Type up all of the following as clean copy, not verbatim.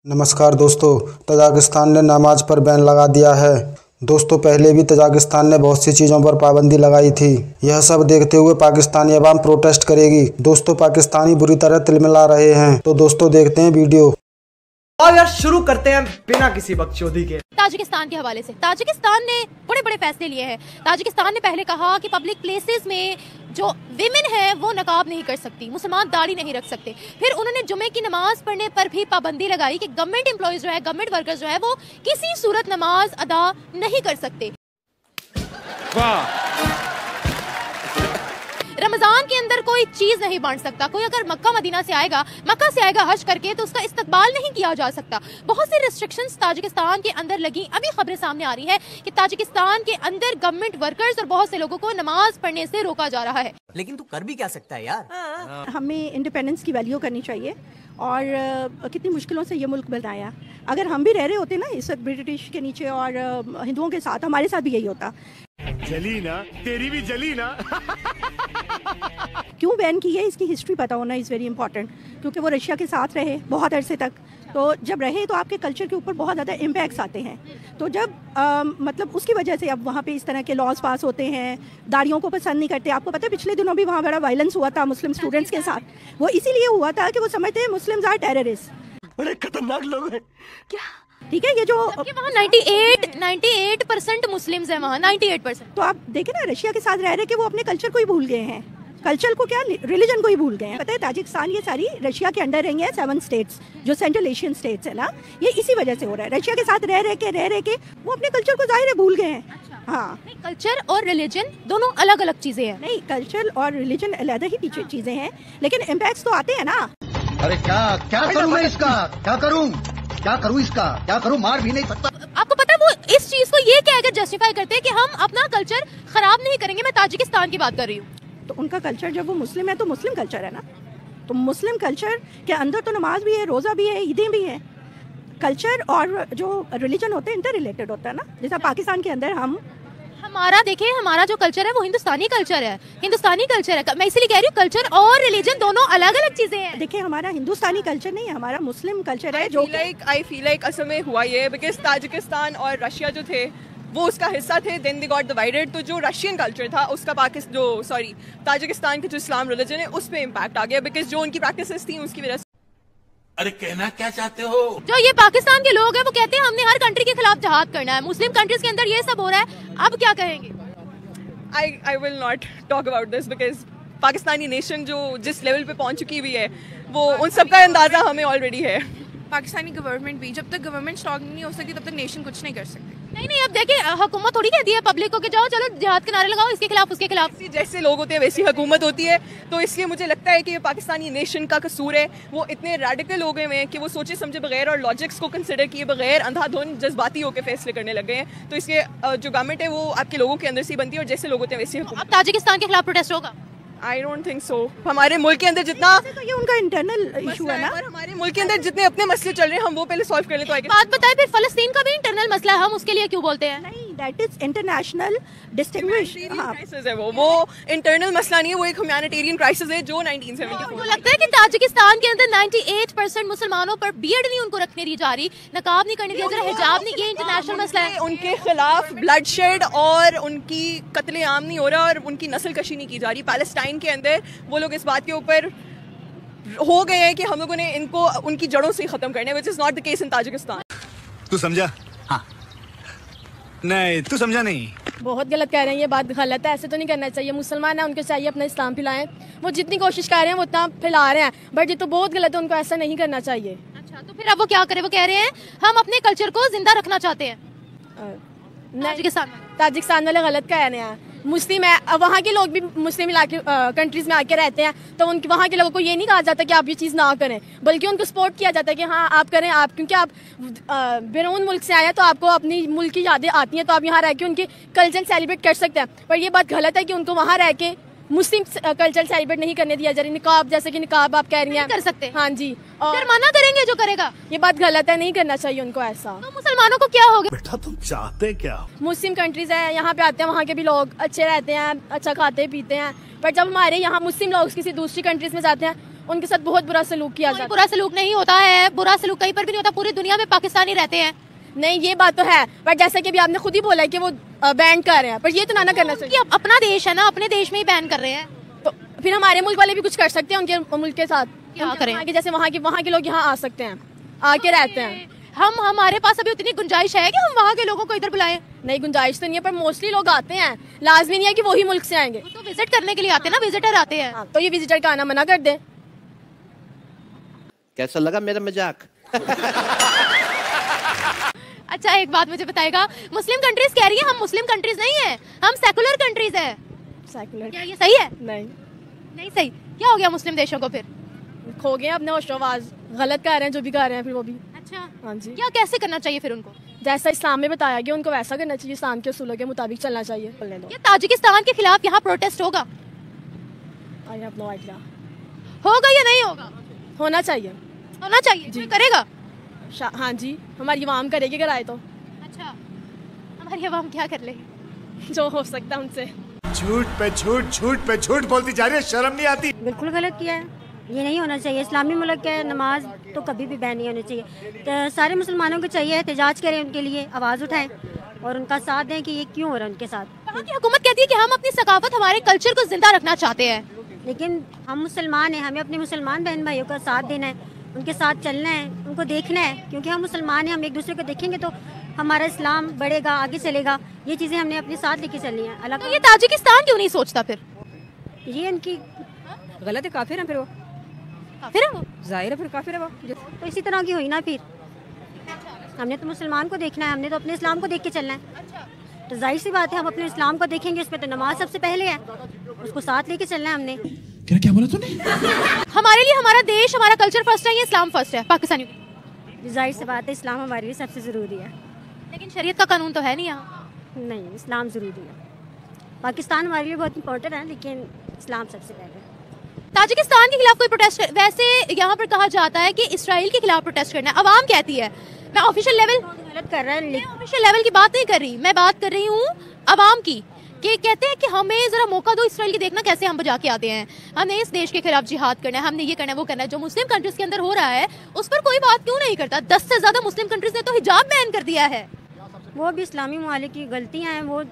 नमस्कार दोस्तों, तजाकिस्तान ने नमाज पर बैन लगा दिया है। दोस्तों, पहले भी तजाकिस्तान ने बहुत सी चीज़ों पर पाबंदी लगाई थी। यह सब देखते हुए पाकिस्तानी अवाम प्रोटेस्ट करेगी। दोस्तों, पाकिस्तानी बुरी तरह तिलमिला रहे हैं। तो दोस्तों, देखते हैं वीडियो। और यार शुरू करते हैं बिना किसी बकचोदी के। ताजिकिस्तान के हवाले से ताजिकिस्तान ने बड़े बड़े फैसले लिए हैं। ताजिकिस्तान ने पहले कहा कि पब्लिक प्लेसेस में जो विमेन है वो नकाब नहीं कर सकती, मुसलमान दाढ़ी नहीं रख सकते। फिर उन्होंने जुमे की नमाज पढ़ने पर भी पाबंदी लगाई कि गवर्नमेंट एम्प्लॉयज जो है, गवर्नमेंट वर्कर्स जो है, वो किसी सूरत नमाज अदा नहीं कर सकते। रमजान के अंदर कोई चीज नहीं बांट सकता। कोई अगर मक्का मदीना से आएगा, मक्का से आएगा हज करके, तो उसका इस्तकबाल नहीं किया जा सकता। बहुत सी रिस्ट्रिक्शंस ताजिकिस्तान के अंदर लगी। अभी खबरें सामने आ रही है कि ताजिकिस्तान के अंदर गवर्नमेंट वर्कर्स और बहुत से लोगों को नमाज पढ़ने से रोका जा रहा है। लेकिन तू कर भी क्या सकता है यार। हमें इंडिपेंडेंस की वैल्यू करनी चाहिए और कितनी मुश्किलों से ये मुल्क बनाया। अगर हम भी रह रहे होते ना इस वक्त ब्रिटिश के नीचे और हिंदुओं के साथ, हमारे साथ भी यही होता। जली ना, तेरी भी जली ना। क्यों बैन की है, इसकी हिस्ट्री पता होना इज़ वेरी इंपॉर्टेंट। क्योंकि वो रशिया के साथ रहे बहुत अरसे तक, तो जब रहे तो आपके कल्चर के ऊपर बहुत ज़्यादा इम्पैक्ट्स आते हैं। तो जब मतलब उसकी वजह से अब वहाँ पे इस तरह के लॉज पास होते हैं, दाढ़ियों को पसंद नहीं करते। आपको पता है पिछले दिनों भी वहाँ बड़ा वायलेंस हुआ था मुस्लिम स्टूडेंट्स के साथ। वो इसीलिए हुआ था कि वो समझते हैं मुस्लिम्स आर टेररिस्ट। बड़े खतरनाक लोग हैं क्या। ठीक है, ये जो वहाँ 98% मुस्लिम्स हैं वहाँ, 98%। तो आप देखें ना, रशिया के साथ रह रहे कि वो अपने कल्चर को ही भूल गए हैं। कल्चर को क्या, रिलीजन को ही भूल गए हैं। पता है ताजिकिस्तान ये सारी रशिया के अंडर रही है 7 स्टेट्स, जो सेंट्रल एशियन स्टेट्स है ना, ये इसी वजह से हो रहा है। रशिया के साथ रह रहे के वो अपने कल्चर को जाहिर है भूल गए हैं। अच्छा। हाँ, कल्चर और रिलीजन दोनों अलग अलग चीजें हैं। नहीं, कल्चर और रिलीजन अलग ही चीजें हैं, लेकिन इम्पैक्ट्स तो आते हैं ना। अरे क्या करूं मैं इसका, क्या करूं इसका, क्या करूं, मार भी नहीं सकता। आपको पता है वो इस चीज को ये कहकर जस्टिफाई करते हैं कि हम अपना कल्चर खराब नहीं करेंगे। मैं ताजिकिस्तान की बात कर रही हूँ। तो उनका कल्चर, जब वो मुस्लिम है तो मुस्लिम कल्चर है ना। तो मुस्लिम कल्चर के अंदर तो नमाज भी है, रोज़ा भी है, ईदें भी हैं। कल्चर और जो रिलीजन होते हैं इंटर रिलेटेड होता है ना। जैसा पाकिस्तान के अंदर हमारा देखिए, हमारा जो कल्चर है वो हिंदुस्तानी कल्चर है। हिंदुस्तानी कल्चर है, मैं इसीलिए कह रही हूँ कल्चर और रिलीजन दोनों अलग अलग चीजें हैं। देखिए, हमारा हिंदुस्तानी कल्चर नहीं है, हमारा मुस्लिम कल्चर है। जो आई फील लाइक असल में हुआ ये बिकॉज ताजिकिस्तान और रशिया जो थे वो उसका हिस्सा थे, देन दे गॉट डिवाइडेड। तो जो रशियन कल्चर था उसका ताजिकिस्तान के जो इस्लाम रिलीजन है उस पर इम्पैक्ट आ गया बिकॉज जो उनकी प्रैक्टिसेस थी उसकी वजह से। अरे कहना क्या चाहते हो। जो ये पाकिस्तान के लोग हैं वो कहते हैं हमने हर कंट्री के खिलाफ जहाद करना है। मुस्लिम कंट्रीज के अंदर ये सब हो रहा है, अब क्या कहेंगे। I will not talk about this because Pakistani nation जो जिस लेवल पे पहुंच चुकी हुई है वो उन सब का अंदाजा हमें ऑलरेडी है। पाकिस्तानी गवर्नमेंट भी, जब तक गवर्नमेंट स्ट्रांग नहीं हो सकती तब तक नेशन कुछ नहीं कर सकती। नहीं, अब देखिए हुकूमत थोड़ी कहती है पब्लिक को कि जाओ चलो जिहाद के नारे लगाओ, इसके खिलाफ उसके खिलाफ। जैसे लोग होते हैं वैसी हुकूमत होती है। तो इसलिए मुझे लगता है कि ये पाकिस्तानी नेशन का कसूर है। वो इतने रेडिकल हो गए हैं कि वो सोचे समझे बगैर और लॉजिक्स को कंसिडर किए बगैर अंधाधुंध जज्बाती होकर फैसले करने लग गए हैं। तो इसलिए जो गवर्नमेंट है वो आपके लोगों के अंदर से बनती है और जैसे लोग होते हैं वैसे। अब ताजिकिस्तान के खिलाफ प्रोटेस्ट होगा? I don't think so. हमारे मुल्क के अंदर जितना तो ये उनका इंटरनल इशू है ना। और हमारे मुल्क के अंदर जितने अपने मसले चल रहे हैं हम वो पहले सॉल्व कर ले। तो बात बताए, फिर फलस्तीन का भी इंटरनल मसला है, हम उसके लिए क्यों बोलते हैं? नहीं, that is international distinguish crisis है। वो इंटरनल मसला नहीं है, वो एक ह्यूमैनिटेरियन क्राइसिस है जो 1974। मुझे लगता है कि ताजिकिस्तान के अंदर 98% मुसलमानों पर बीएड नहीं उनको रखने दी जा रही, नकाब नहीं करने दिया जा रहा, हिजाब नहीं, ये इंटरनेशनल मसला है। उनके खिलाफ ब्लडशेड और उनकी कत्लेआम नहीं हो रहा और उनकी नस्ल कशी नहीं की जा रही। पैलेस्टाइन के अंदर वो लोग इस बात के ऊपर हो गए हैं कि हम लोगों ने इनको उनकी जड़ों से खत्म करना है, which is not the case in Tajikistan. तू समझा? हाँ। नहीं, तू समझा नहीं। बहुत गलत कह रहे हैं, ये बात गलत है, ऐसे तो नहीं करना चाहिए। मुसलमान है, उनको चाहिए अपना इस्लाम फैलाएं। वो जितनी कोशिश कर रहे हैं वो उतना फैला रहे हैं, बट ये तो बहुत गलत है, उनको ऐसा नहीं करना चाहिए। अच्छा, तो फिर अब वो क्या करे? वो कह रहे हैं हम अपने कल्चर को जिंदा रखना चाहते हैं। ताजिकिस्तान वाले गलत कह रहे हैं। मुस्लिम है, वहाँ के लोग भी मुस्लिम इलाके कंट्रीज में आके रहते हैं, तो उनके वहाँ के लोगों को ये नहीं कहा जाता कि आप ये चीज़ ना करें, बल्कि उनको सपोर्ट किया जाता है कि हाँ आप करें। आप क्योंकि आप बैरून मुल्क से आए हैं तो आपको अपनी मुल्क की यादें आती हैं, तो आप यहाँ रह के उनके कल्चर सेलिब्रेट कर सकते हैं। पर ये बात गलत है कि उनको वहाँ रह के मुस्लिम कल्चर सेलिब्रेट नहीं करने दिया जा रही। निकाब, जैसे कि निकाब आप कह रही हैं कर सकते। हाँ जी, और मना करेंगे जो करेगा। ये बात गलत है, नहीं करना चाहिए उनको ऐसा। तो मुसलमानों को क्या हो गया? बेटा तुम चाहते क्या? मुस्लिम कंट्रीज है, यहाँ पे आते हैं, वहाँ के भी लोग अच्छे रहते हैं, अच्छा खाते पीते हैं। पर जब हमारे यहाँ मुस्लिम लोग किसी दूसरी कंट्रीज में जाते हैं उनके साथ बहुत बुरा सलूक किया जाता है। बुरा सलूक नहीं होता है, बुरा सलूक कहीं पर भी नहीं होता, पूरी दुनिया में पाकिस्तानी रहते हैं। नहीं, ये बात तो है, पर जैसा कि अभी आपने खुद ही बोला है कि वो बैन कर रहे हैं, पर ये तो ना करना चाहिए। अपना देश है ना, अपने देश में ही बैन कर रहे हैं, तो फिर हमारे मुल्क वाले भी कुछ कर सकते हैं उनके मुल्क के साथ। क्या करें? जैसे वहाँ के लोग यहाँ आ सकते हैं, आके रहते हैं। हमारे पास अभी उतनी गुंजाइश है कि हम वहाँ के लोगों को इधर बुलाएं? नहीं, गुंजाइश तो नहीं है, पर मोस्टली लोग आते हैं, लाजमी नहीं है कि वही मुल्क से आएंगे। तो विजिट करने के लिए आते हैं ना, विजिटर आते हैं। तो ये विजिटर का आना मना कर दे। कैसा लगा मेरा मजाक? अच्छा, एक बात मुझे बताएगा, मुस्लिम कंट्रीज कह रही है हम मुस्लिम कंट्रीज नहीं है, हम सेकुलर कंट्रीज है। सेकुलर क्या ये सही है? नहीं सही। क्या हो गया मुस्लिम देशों को? फिर खो गए अपने होशो-हवास, गलत कर रहे हैं जो भी कर रहे हैं फिर वो भी। अच्छा, हाँ जी। क्या कैसे करना चाहिए फिर उनको? जैसा इस्लाम में बताया गया उनको वैसा करना चाहिए, इस्लाम के उसूलों के मुताबिक चलना चाहिए। ये ताजिकिस्तान के खिलाफ यहाँ प्रोटेस्ट होगा? I have no idea. होगा या नहीं होगा? होना चाहिए। होना चाहिए जी। करेगा? हाँ जी, हमारी अवाम करेगी अगर आए तो। अच्छा, हमारी अवाम क्या कर लेगी? जो हो सकता है उनसे। झूठ पे झूठ, झूठ पे झूठ बोलती जा रही है, शर्म नहीं आती? बिल्कुल गलत किया है, ये नहीं होना चाहिए। इस्लामी मुल्क है, नमाज तो कभी भी बैन नहीं होनी चाहिए। तो सारे मुसलमानों को चाहिए एहतजाज करें, उनके लिए आवाज़ उठाएं और उनका साथ दें कि ये क्यों हो रहा है उनके साथ। वहाँ की हुकूमत कहती है कि हम अपनी सकाफत, हमारे कल्चर को जिंदा रखना चाहते हैं, लेकिन हम मुसलमान हैं, हमें अपने मुसलमान बहन भाइयों का साथ देना है, उनके साथ चलना है, उनको देखना है, क्योंकि हम मुसलमान हैं। हम एक दूसरे को देखेंगे तो हमारा इस्लाम बढ़ेगा, आगे चलेगा। ये चीज़ें हमने अपने साथ लेके चलनी है। अलग तो ये ताजिकिस्तान क्यों नहीं सोचता फिर? ये उनकी गलत है, काफिर है फिर वो। काफिर है वो? जाहिर है फिर काफिर है वो। तो इसी तरह की हुई ना फिर। हमने तो मुसलमान को देखना है, हमने तो अपने इस्लाम को देख के चलना है। तो जाहिर सी बात है, हम अपने इस्लाम को देखेंगे, उसमें तो नमाज सबसे पहले है, उसको साथ लेके चलना है हमने। क्या बोला तूने? हमारे लिए हमारा देश, हमारा कल्चर फर्स्ट है, ये इस्लाम फर्स्ट है पाकिस्तानियों की। जाहिर सी बात है, इस्लाम हमारे लिए सबसे ज़रूरी है। लेकिन शरीयत का कानून तो है नहीं यहाँ। नहीं, इस्लाम ज़रूरी है। पाकिस्तान हमारे लिए बहुत इंपॉर्टेंट है, लेकिन इस्लाम सबसे पहले। ताजिकिस्तान के खिलाफ कोई प्रोटेस्ट वैसे यहाँ पर कहा जाता है कि इसराइल के खिलाफ प्रोटेस्ट करना है, अवाम कहती है। मैं ऑफिशियल लेवल गलत कर रहा है, ऑफिशियल लेवल की बात नहीं कर रही, मैं बात कर रही हूँ अवाम की, कि कहते हैं कि हमें जरा मौका दो इसराइल की, देखना कैसे हम बजा के आते हैं, हमने इस देश के खिलाफ जिहाद करना है, हमने ये करना है, वो करना है। जो मुस्लिम कंट्रीज के अंदर हो रहा है उस पर कोई बात क्यों नहीं करता? 10 से ज्यादा मुस्लिम कंट्रीज ने तो हिजाब बैन कर दिया है। वो भी इस्लामी ममालिक की गलतियाँ हैं, वो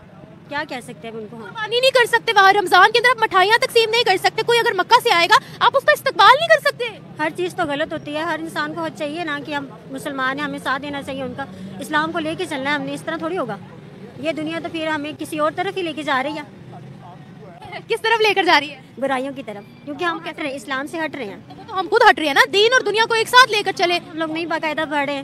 क्या कह सकते हैं उनको? हम नहीं कर सकते, वहाँ रमजान के अंदर आप मिठाइयाँ तकसीम नहीं कर सकते। कोई अगर मक्का से आएगा आप उसका इस्तकबाल नहीं कर सकते। हर चीज़ तो गलत होती है। हर इंसान को चाहिए ना कि हम मुसलमान हैं, हमें साथ देना चाहिए उनका, इस्लाम को लेके चलना है हमने। इस तरह थोड़ी होगा, ये दुनिया तो फिर हमें किसी और तरफ ही लेके जा रही है। किस तरफ लेकर जा रही है? बुराइयों की तरफ, क्योंकि हम हट रहे हैं, इस्लाम से हट रहे हैं। तो हम खुद हट रहे हैं ना, दीन और दुनिया को एक साथ लेकर चले। हम लोग नहीं बाकायदा पढ़े,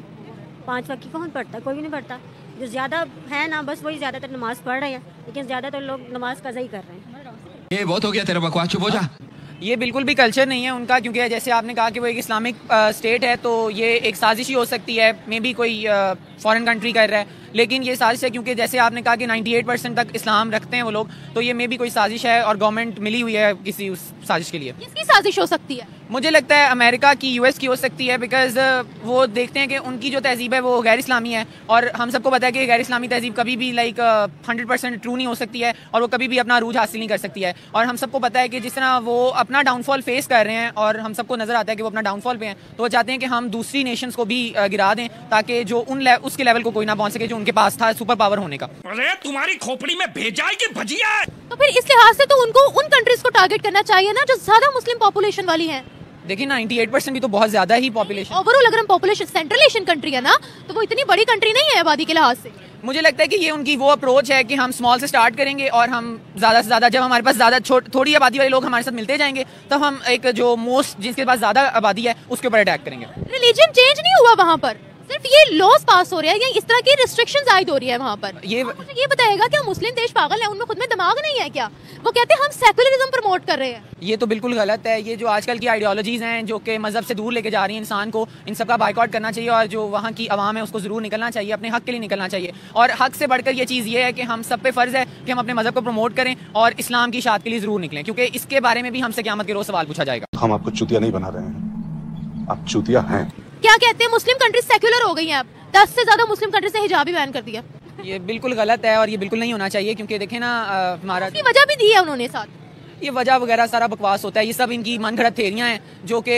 5 वक्त की कौन पढ़ता? कोई भी नहीं पढ़ता। जो ज़्यादा है ना, बस वही ज़्यादातर नमाज पढ़ रहे हैं, लेकिन ज़्यादातर लोग नमाज कज़ा ही कर रहे हैं। ये बहुत हो गया तेरा बकवास, चुप हो जा। ये बिल्कुल भी कल्चर नहीं है उनका, क्योंकि जैसे आपने कहा कि वो एक इस्लामिक स्टेट है, तो ये एक साजिश ही हो सकती है, मे बी कोई फॉरेन कंट्री कर रहा है, लेकिन ये साजिश है क्योंकि जैसे आपने कहा कि 98% तक इस्लाम रखते हैं वो लोग, तो ये मे बी कोई साजिश है और गवर्नमेंट मिली हुई है किसी उस साजिश के लिए। किसकी साजिश हो सकती है? मुझे लगता है अमेरिका की, यूएस की हो सकती है, बिकॉज वो देखते हैं कि उनकी जो तहजीब है वो गैर इस्लामी है, और हम सबको पता है कि गैर इस्लामी तहजीब कभी भी 100% ट्रू नहीं हो सकती है, और वो कभी भी अपना अरूज हासिल नहीं कर सकती है। और हम सबको पता है कि जिस तरह वो अपना डाउनफॉल फेस कर रहे हैं और हम सबको नजर आता है कि वो अपना डाउनफॉल पे हैं, तो वो चाहते हैं कि हम दूसरी नेशंस को भी गिरा दें, ताकि जो उसके लेवल को कोई ना पहुंच सके जो उनके पास था सुपर पावर होने का। अरे तुम्हारी खोपड़ी में भेजा है कि भजिया है? तो फिर इस लिहाज से तो उनको उन कंट्रीज को टारगेट करना चाहिए ना जो ज्यादा मुस्लिम पॉपुलेशन वाली हैं। देखिए 98% भी तो बहुत ज्यादा ही पॉपुलेशन, ओवरऑल अगर हम पॉपुलेशन, सेंट्रल एशियन कंट्री है ना, तो वो इतनी बड़ी कंट्री नहीं है आबादी के लिहाज से। मुझे लगता है कि ये उनकी वो अप्रोच है कि हम स्मॉल से स्टार्ट करेंगे और हम ज़्यादा से ज़्यादा, जब हमारे पास ज़्यादा थोड़ी आबादी वाले लोग हमारे साथ मिलते जाएंगे, तब हम एक जो जिसके पास ज़्यादा आबादी है उसके ऊपर अटैक करेंगे। रिलीजन चेंज नहीं हुआ वहाँ पर, सिर्फ ये लॉज पास हो रहे हैं या इस तरह की रिस्ट्रिक्शंस आयद हो रही है वहाँ पर। ये बताएगा क्या मुस्लिम देश पागल है? उनमें खुद में दिमाग नहीं है क्या? वो कहते हैं हम सेकुलरिज्म प्रमोट कर रहे हैं। ये तो बिल्कुल गलत है। ये जो आजकल की आइडियोलॉजीज हैं जो कि मजहब से दूर लेके जा रही हैं इंसान को, इन सब का बाइकआउट करना चाहिए, और जो वहाँ की आवाम है उसको जरूर निकलना चाहिए, अपने हक के लिए निकलना चाहिए। और हक से बढ़कर ये चीज़ ये है कि हम सब पे फर्ज है कि हम अपने मजहब को प्रमोट करें और इस्लाम की इशाअत के लिए जरूर निकलें, क्योंकि इसके बारे में भी हमसे क़यामत के रोज़ सवाल पूछा जाएगा। हम आपको चूतिया नहीं बना रहे हैं, आप चूतिया हैं। क्या कहते हैं मुस्लिम कंट्रीज सेक्युलर हो गई हैं अब, 10 से ज्यादा मुस्लिम कंट्रीज से हिजाब ही बैन कर दिया। ये बिल्कुल गलत है और ये बिल्कुल नहीं होना चाहिए, क्योंकि देखें ना हमारा वजह भी दी है उन्होंने साथ। ये वजह वगैरह सारा बकवास होता है। ये सब इनकी मन घड़त थेरियाँ हैं जो कि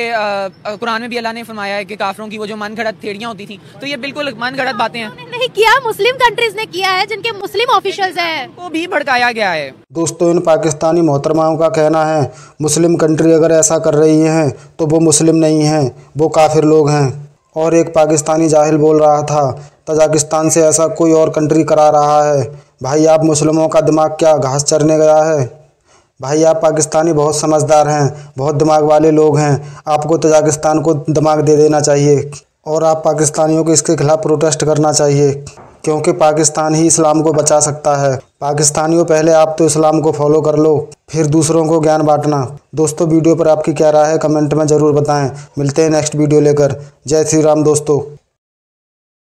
कुरान में भी अल्लाह ने फरमाया है कि काफिरों की वो जो मन घड़त थेरियाँ होती थी, तो ये बिल्कुल मन घड़त बातें हैं। नहीं किया, मुस्लिम कंट्रीज ने किया है जिनके मुस्लिम ऑफिशियल्स हैं, वो भी भड़काया गया है। दोस्तों इन पाकिस्तानी मोहतरमाओं का कहना है मुस्लिम कंट्री अगर ऐसा कर रही हैं तो वो मुस्लिम नहीं हैं, वो काफिर लोग हैं। और एक पाकिस्तानी जाहिल बोल रहा था तजाकिस्तान से ऐसा कोई और कंट्री करा रहा है। भाई आप मुस्लिमों का दिमाग क्या घास चरने गया है? भाई आप पाकिस्तानी बहुत समझदार हैं, बहुत दिमाग वाले लोग हैं, आपको तजाकिस्तान को दिमाग दे देना चाहिए और आप पाकिस्तानियों को इसके खिलाफ प्रोटेस्ट करना चाहिए, क्योंकि पाकिस्तान ही इस्लाम को बचा सकता है। पाकिस्तानियों पहले आप तो इस्लाम को फॉलो कर लो, फिर दूसरों को ज्ञान बांटना। दोस्तों वीडियो पर आपकी क्या राय है कमेंट में ज़रूर बताएं। मिलते हैं नेक्स्ट वीडियो लेकर। जय श्री राम दोस्तों।